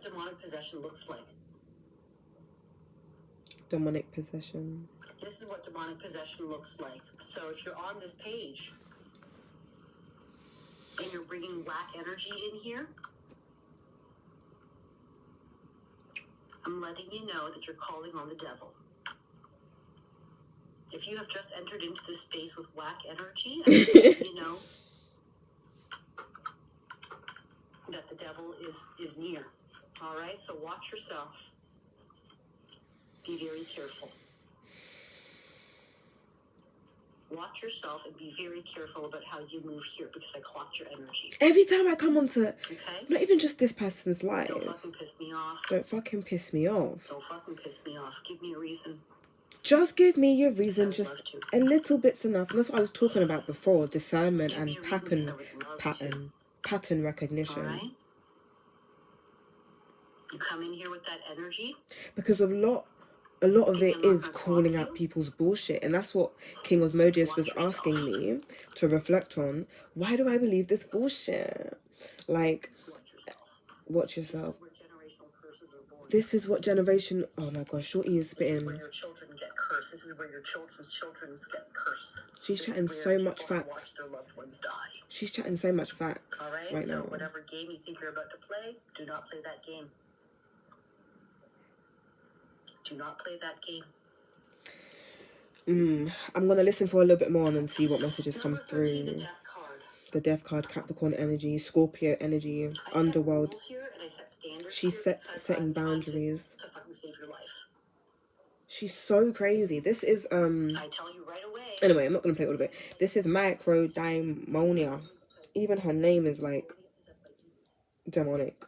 demonic possession looks like. Demonic possession. This is what demonic possession looks like. So if you're on this page and you're bringing black energy in here, I'm letting you know that you're calling on the devil. If you have just entered into this space with whack energy, I'm letting you know that the devil is near. All right, so watch yourself. Be very careful. Watch yourself and be very careful about how you move here, because I clocked your energy. Every time I come onto, okay? Not even just this person's life. Don't fucking piss me off. Don't fucking piss me off. Don't fucking piss me off. Give me a reason. Just give me your reason, just a little bit's enough. And that's what I was talking about before, discernment and pattern recognition. All right? You come in here with that energy. Because a lot of it is calling out people's bullshit. And that's what King Osmodeus was asking me to reflect on. Why do I believe this bullshit? Like, watch yourself. This is what generation... Oh my gosh, Shorty is spitting. This is where your children get cursed. This is where your children's children gets cursed. She's chatting so much facts. Watch their loved ones die. She's chatting so much facts right so now. Whatever game you think you're about to play, do not play that game. Do not play that game. I'm going to listen for a little bit more and then see what messages come through. The death card. The death card, Capricorn energy, Scorpio energy, underworld. She's setting boundaries. To fucking save your life. She's so crazy. This is I tell you right away. Anyway, I'm not gonna play all of it. This is microdaimonia. Even her name is like demonic.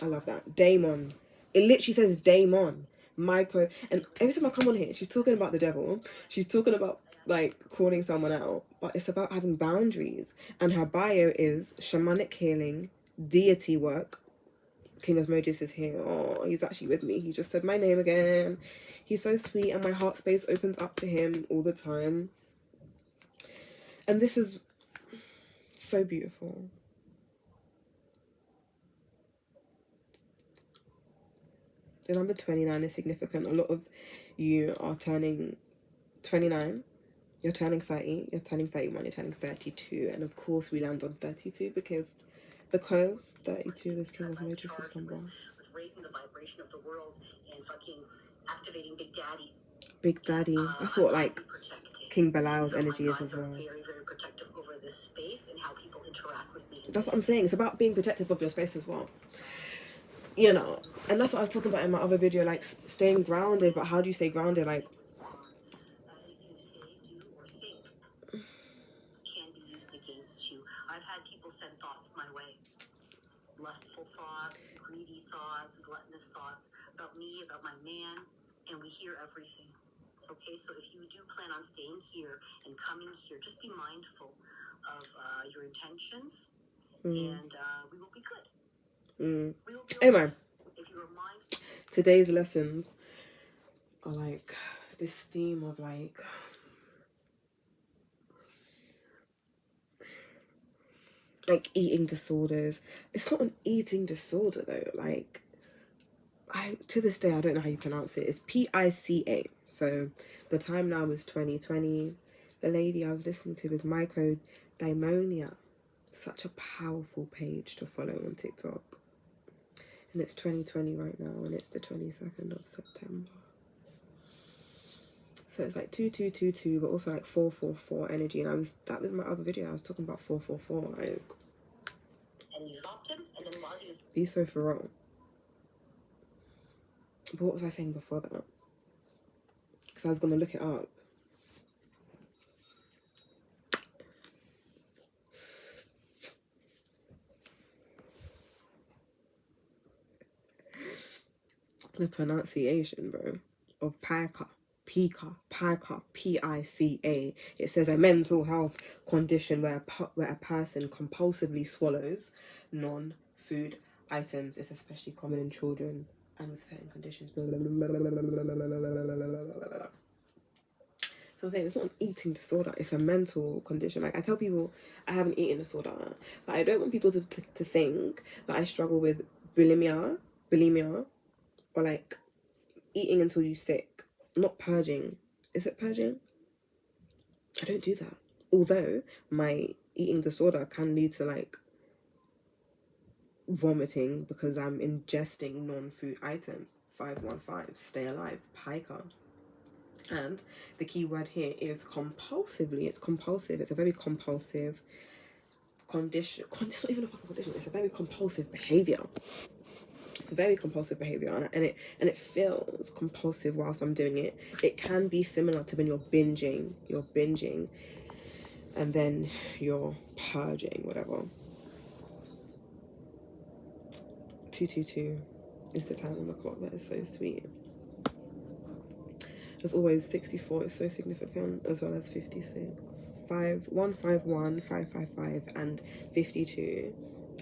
I love that. Daemon. It literally says daemon. Micro. And every time I come on here, she's talking about the devil. She's talking about like calling someone out. But it's about having boundaries. And her bio is shamanic healing, deity work. King Osmodeus is here. Oh, he's actually with me. He just said my name again. He's so sweet and my heart space opens up to him all the time. And this is so beautiful. The number 29 is significant. A lot of you are turning 29. You're turning 30. You're turning 31. You're turning 32. And of course we land on 32 because 32 is King Osmodeus' number. With raising the vibration of the world and fucking activating Big Daddy. Big Daddy. That's what like King Belial's energy is as well. Very, very protective over this space and how people interact with me. That's what I'm saying. It's about being protective of your space as well. You know, and that's what I was talking about in my other video, like staying grounded. But how do you stay grounded? Like, I've had people send thoughts my way. Lustful thoughts, greedy thoughts, gluttonous thoughts about me, about my man, and we hear everything. Okay, so if you do plan on staying here and coming here, just be mindful of your intentions, and we will be good. We will be anyway, if you are mindful. Today's lessons are like this theme of like eating disorders. It's not an eating disorder though. Like, to this day I don't know how you pronounce it. It's PICA. So the time now is 2020. The lady I was listening to is microdaimonia. Such a powerful page to follow on TikTok. And it's 2020 right now, and it's the 22nd of September. So it's like 2222, but also like 444 energy. And that was my other video. I was talking about 444. Like, and you dropped him, and then while he was be so for real. But what was I saying before that? Because I was gonna look it up. The pronunciation, bro, of pica, P-I-C-A. It says a mental health condition where a person compulsively swallows non-food items. It's especially common in children and with certain conditions. So I'm saying it's not an eating disorder. It's a mental condition. Like, I tell people I have an eating disorder, but I don't want people to think that I struggle with bulimia bulimia, or like eating until you're sick. Not purging. Is it purging? I don't do that. Although my eating disorder can lead to like vomiting because I'm ingesting non-food items. 515, stay alive, pica. And the key word here is compulsively. It's compulsive. It's a very compulsive condition. It's not even a fucking condition. It's a very compulsive behavior. It's a very compulsive behavior, and it feels compulsive whilst I'm doing it. It can be similar to when you're binging. And then you're purging, whatever. 222 is the time on the clock. That is so sweet. As always, 64 is so significant, as well as 56. 151, 555, and 52,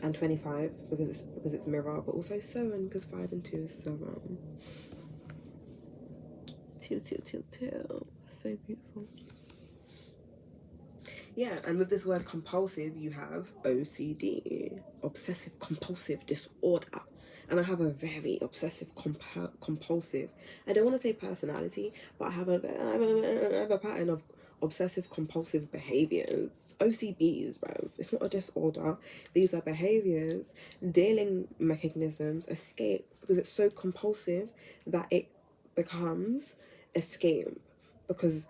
and 25 because it's mirror, but also 7 because 5 and 2 is 7. 2, 2, 2, 2. So beautiful. Yeah, and with this word compulsive, you have OCD, obsessive compulsive disorder. And I have a very obsessive compulsive, I don't want to say personality, but I have a pattern of obsessive compulsive behaviours. OCBs, bro. It's not a disorder. These are behaviours, dealing mechanisms, escape, because it's so compulsive that it becomes escape. Because,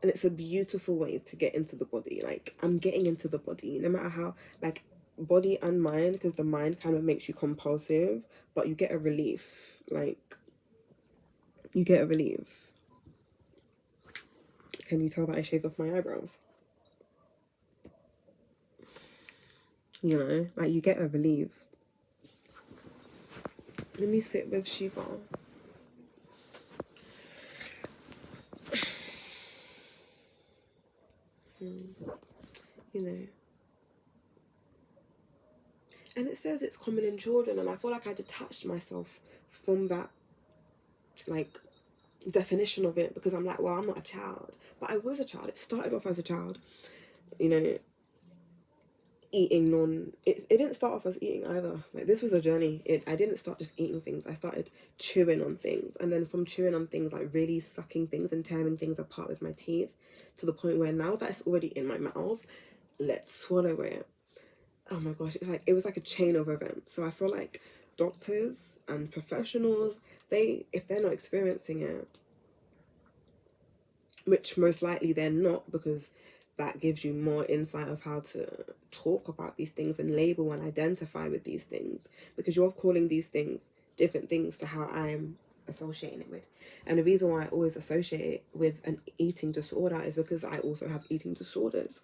and it's a beautiful way to get into the body. Like, I'm getting into the body, no matter how, like, body and mind, because the mind kind of makes you compulsive, but you get a relief. Like, you get a relief. Can you tell that I shaved off my eyebrows? You know, like, you get a relief. Let me sit with Shiva. You know. And it says it's common in children, and I feel like I detached myself from that, like, definition of it, because I'm like, well, I'm not a child. But I was a child. It started off as a child, you know, eating it didn't start off as eating either. Like, this was a journey. I didn't start just eating things. I started chewing on things, and then from chewing on things, like really sucking things and tearing things apart with my teeth, to the point where now that it's already in my mouth, let's swallow it. Oh my gosh, it was like a chain of events. So I feel like doctors and professionals, if they're not experiencing it, which most likely they're not, because that gives you more insight of how to talk about these things and label and identify with these things, because you're calling these things different things to how I'm associating it with. And the reason why I always associate it with an eating disorder is because I also have eating disorders.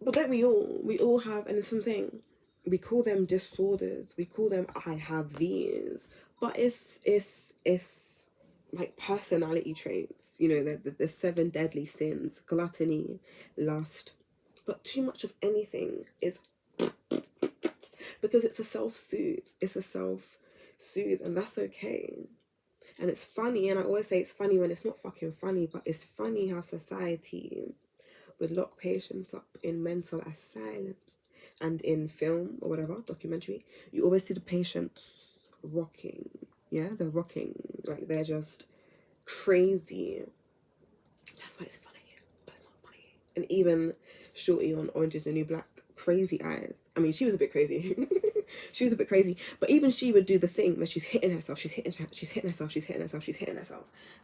But don't we all have, and it's something, we call them disorders, we call them I have these, but it's like personality traits, you know, the 7 deadly sins: gluttony, lust. But too much of anything is, because it's a self-soothe, and that's okay. And it's funny, and I always say it's funny when it's not fucking funny, but it's funny how society would lock patients up in mental asylums, and in film or whatever, documentary, you always see the patients rocking. Yeah, they're rocking, like they're just crazy. That's why it's funny, but it's not funny. And even Shorty on Orange is the New Black, crazy eyes. I mean, she was a bit crazy. She was a bit crazy, but even she would do the thing where she's hitting herself.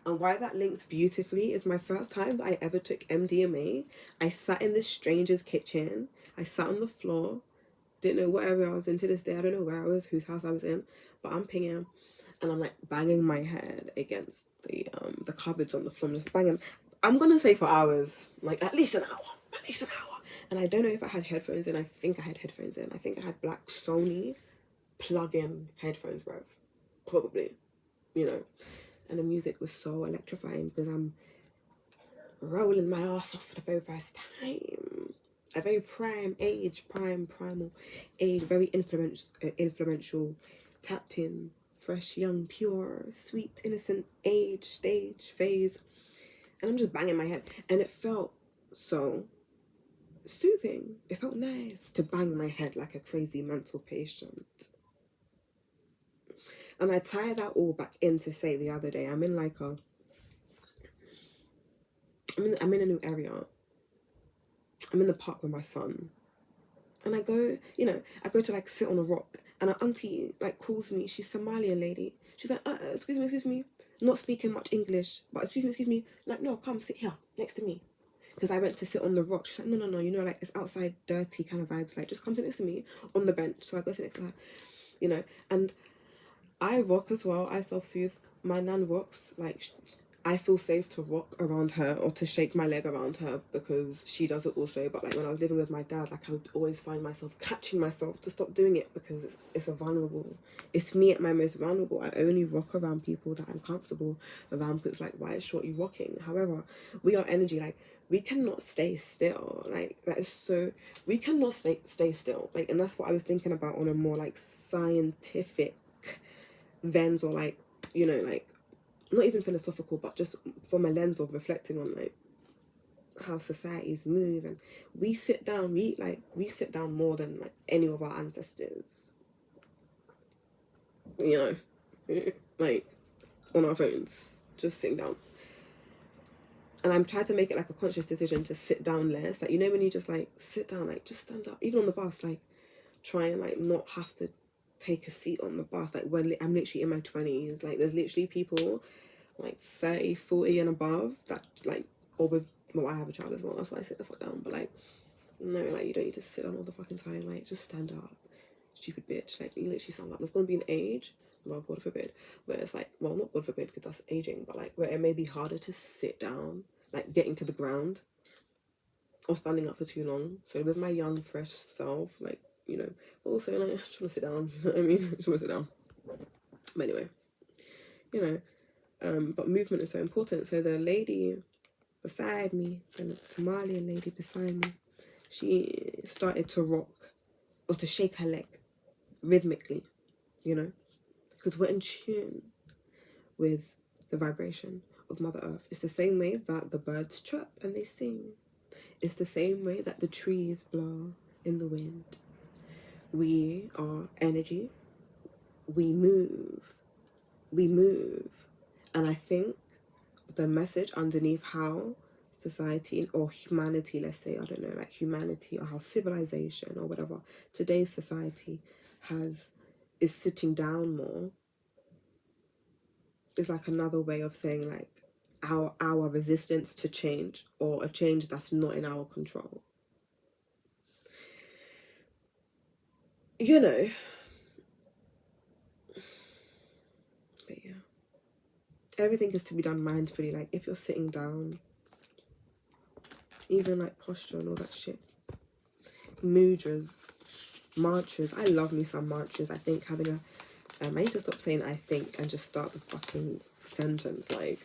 And why that links beautifully is my first time that I ever took MDMA. I sat in this stranger's kitchen. I sat on the floor. Didn't know what area I was in. To this day, I don't know where I was, whose house I was in, but I'm pinging, and I'm like banging my head against the cupboards on the floor. I'm just banging. I'm gonna say for hours, like at least an hour. And I don't know if I had headphones in. I think I had headphones in. I think I had black Sony plug-in headphones, bro. Probably, you know. And the music was so electrifying because I'm rolling my ass off for the very first time. A very primal age, very influential, tapped in, fresh, young, pure, sweet, innocent stage, phase. And I'm just banging my head. And it felt so soothing. It felt nice to bang my head like a crazy mental patient. And I tie that all back in to say the other day, I'm in like a, I'm in a new area. I'm in the park with my son. And I go, you know, I go to like sit on a rock, and our auntie like calls me. She's Somalian lady. She's like, excuse me. Not speaking much English, but excuse me. Like, no, come sit here next to me. Because I went to sit on the rock. She's like, no, you know, like it's outside dirty kind of vibes. Like, just come sit next to me on the bench. So I go sit next to her, you know. And I rock as well. I self-soothe. My nan rocks. Like, I feel safe to rock around her or to shake my leg around her because she does it also. But like when I was living with my dad, like I would always find myself catching myself to stop doing it because it's a vulnerable. It's me at my most vulnerable. I only rock around people that I'm comfortable around because like, why is Shorty rocking? However, we are energy. Like, we cannot stay still. Like, that is so, we cannot stay still. Like, and that's what I was thinking about on a more like scientific lens, or like, you know, like not even philosophical, but just from a lens of reflecting on like how societies move. And we sit down, we sit down more than like any of our ancestors, you know, like on our phones, just sitting down. And I'm trying to make it like a conscious decision to sit down less. Like, you know, when you just like sit down, like just stand up, even on the bus, like try and like not have to take a seat on the bus. Like, when I'm literally in my 20s, like there's literally people like 30, 40 and above that like, or with, well, I have a child as well, that's why I sit the fuck down. But like, no, like you don't need to sit down all the fucking time. Like, just stand up, stupid bitch. Like, you literally stand up. There's gonna be an age, well, God forbid, where it's like, well, not God forbid because that's aging, but like where it may be harder to sit down, like getting to the ground or standing up for too long. So with my young fresh self, like, you know, but also like I just want to sit down, you know what I mean? I just want to sit down. But anyway, you know, but movement is so important. So the lady beside me, the Somalian lady beside me, she started to rock or to shake her leg rhythmically, you know, because we're in tune with the vibration of Mother Earth. It's the same way that the birds chirp and they sing. It's the same way that the trees blow in the wind. We are energy. We move. And I think the message underneath how society or humanity, let's say, I don't know, like humanity or how civilization or whatever, today's society is sitting down more, is like another way of saying like our resistance to change, or a change that's not in our control. You know, but yeah, everything is to be done mindfully. Like, if you're sitting down, even like posture and all that shit, mudras, mantras. I love me some mantras. I think having a I need to stop saying I think and just start the fucking sentence. Like,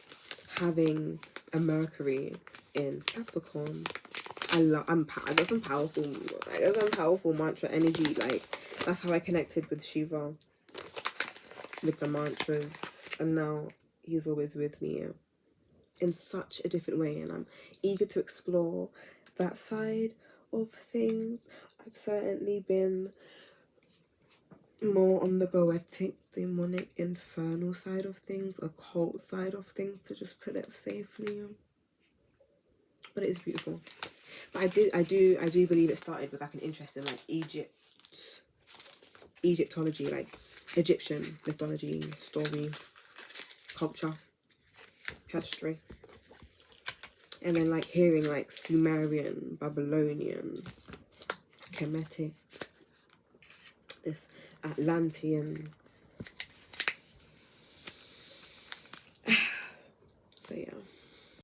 having a Mercury in Capricorn, I got some powerful mantra energy. Like, that's how I connected with Shiva, with the mantras, and now he's always with me in such a different way, and I'm eager to explore that side of things. I've certainly been more on the goetic, demonic, infernal side of things, occult side of things, to just put it safely. But it is beautiful. But I do believe it started with like an interest in like Egyptology, like Egyptian mythology, story, culture, history. And then like hearing like Sumerian, Babylonian, Kemetic, this Atlantean